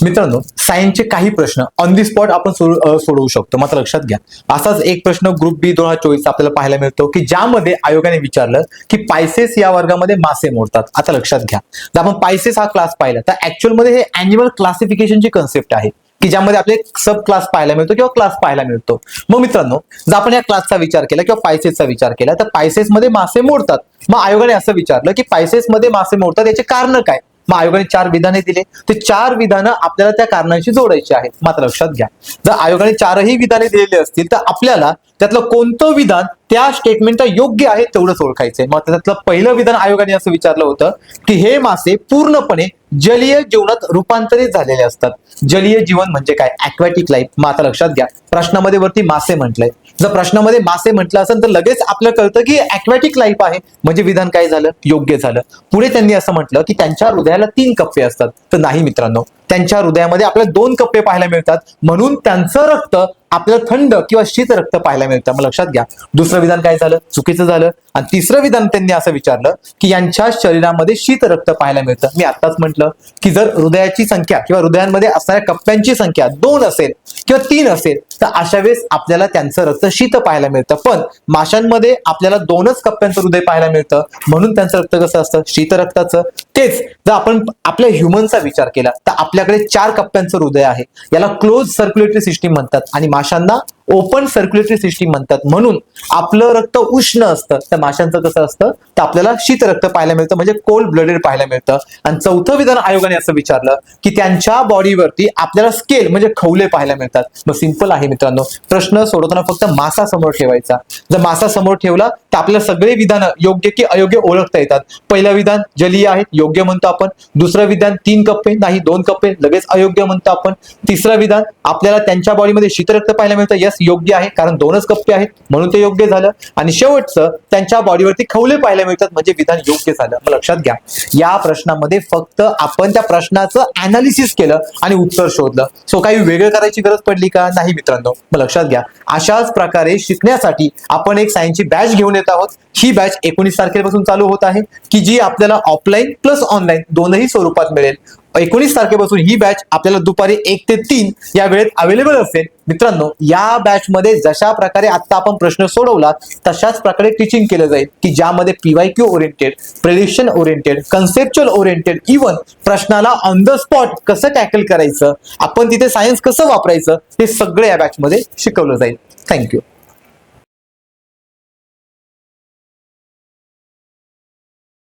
मित्रांनो, सायन्सचे काही प्रश्न ऑन दी स्पॉट आपण सोडवू शकतो. मात्र लक्षात घ्या, असाच एक प्रश्न ग्रुप बी 2024 आपल्याला पाहायला मिळतो की ज्यामध्ये आयोगाने विचारलं की पायसेस या वर्गामध्ये मासे मोडतात. आता लक्षात घ्या, जर आपण पायसेस हा क्लास पाहिला तर ऍक्च्युअल मध्ये हे अॅन्युअल क्लासिफिकेशनची कन्सेप्ट आहे की ज्यामध्ये आपले सब क्लास पाहायला मिळतो किंवा क्लास पाहायला मिळतो. मग मित्रांनो, जर आपण या क्लासचा विचार केला किंवा पायसेसचा विचार केला तर पायसेस मध्ये मासे मोडतात. मग आयोगाने असं विचारलं की पायसेस मध्ये मासे मोडतात याचे कारण काय. मग आयोगाने 4 विधाने दिले. ते 4 विधानं आपल्याला त्या कारणांशी जोडायची आहेत. मात्र लक्षात घ्या, जर आयोगाने 4ही विधाने दिलेली असतील तर आपल्याला त्यातलं कोणतं विधान त्या स्टेटमेंटला योग्य आहे तेवढंच ओळखायचंय. मग त्यातलं पहिलं विधान आयोगाने असं विचारलं होतं की हे मासे पूर्णपणे जलीय जीवनात रूपांतरित झालेले असतात. जलीय जीवन म्हणजे काय, ॲक्वॅटिक लाईफ. मग आता लक्षात घ्या, प्रश्नामध्ये वरती मासे म्हटलंय. जर प्रश्नामध्ये मासे म्हटलं असेल तर लगेच आपल्याला कळतं की ॲक्वॅटिक लाईफ आहे, म्हणजे विधान काय झालं, योग्य झालं. पुढे त्यांनी असं म्हटलं की त्यांच्या हृदयाला 3 कप्पे असतात. तर नाही मित्रांनो, त्यांच्या हृदयामध्ये आपल्याला 2 कप्पे पाहायला मिळतात, म्हणून त्यांचं रक्त आपल्याला थंड किंवा शीत रक्त पाहायला मिळतं. मग लक्षात घ्या, दुसरं विधान काय झालं, चुकीचं झालं. आणि तिसरं विधान त्यांनी असं विचारलं की यांच्या शरीरामध्ये शीत रक्त पाहायला मिळतं. मी आताच म्हटलं की जर हृदयाची संख्या किंवा हृदयांमध्ये असणाऱ्या कप्प्यांची संख्या 2 असेल किंवा 3 असेल तर अशा वेळेस आपल्याला त्यांचं रक्त शीत पाहायला मिळतं. पण माशांमध्ये आपल्याला 2च कप्प्यांचं हृदय पाहायला मिळतं, म्हणून त्यांचं रक्त कसं असतं, शीत रक्ताचं. तेच जर आपण आपल्या ह्युमनचा विचार केला तर आपल्याकडे 4 कप्प्यांचं हृदय आहे. याला क्लोज सर्क्युलेटरी सिस्टीम म्हणतात आणि माशांना ओपन सर्क्युलेटरी सिस्टीम म्हणतात. म्हणून आपलं रक्त उष्ण असतं, तर माशांचं कसं असतं, तर आपल्याला शीत रक्त पाहायला मिळतं, म्हणजे कोल्ड ब्लडेड पाहायला मिळतं. आणि चौथं विधान आयोगाने असं विचारलं की त्यांच्या बॉडीवरती आपल्याला स्केल म्हणजे खवले पाहायला मिळतात. मग सिंपल आहे मित्रांनो, प्रश्न सोडवताना फक्त मासा समोर ठेवायचा. जर मासा समोर ठेवला तर आपल्याला सगळे विधान योग्य की अयोग्य ओळखता येतात. पहिलं विधान जलीय आहे, योग्य म्हणतो आपण. दुसरं विधान 3 कप्पे नाही 2 कप्पे, लगेच अयोग्य म्हणतो आपण. तिसरं विधान आपल्याला त्यांच्या बॉडीमध्ये शीतरक्त पाहायला मिळतं, यस योग्य आहे, कारण 2च कप्पे आहेत म्हणून ते योग्य झालं. आणि शेवटचं त्यांच्या बॉडीवरती खवले पाहायला मिळतात, म्हणजे विधान योग्य झालं. मग लक्षात घ्या, या प्रश्नामध्ये फक्त आपण त्या प्रश्नाचं अनालिसिस केलं आणि उत्तर शोधलं. सो काही वेगळं करायची गरज पडली का, नाही मित्रांनो. मग लक्षात घ्या, अशाच प्रकारे शिकण्यासाठी आपण एक सायन्सची बॅच घेऊन येत आहोत. ही बॅच 19 तारखेपासून चालू होत आहे की जी आपल्याला ऑफलाईन प्लस ऑनलाईन दोनही स्वरूपात मिळेल. 19 तारखेपासून ही बॅच आपल्याला दुपारी 1 ते 3 या वेळेत अवेलेबल असेल. मित्रांनो, या बॅच मध्ये जशा प्रकारे आता आपण प्रश्न सोडवला तशाच प्रकारे टीचिंग केलं जाईल की ज्यामध्ये PYQ oriented, prediction oriented, conceptual oriented, even प्रश्नाला ऑन द स्पॉट कसं टॅकल करायचं, आपण तिथे सायन्स कसं वापरायचं, हे सगळं या बॅच मध्ये शिकवलं जाईल. थँक्यू.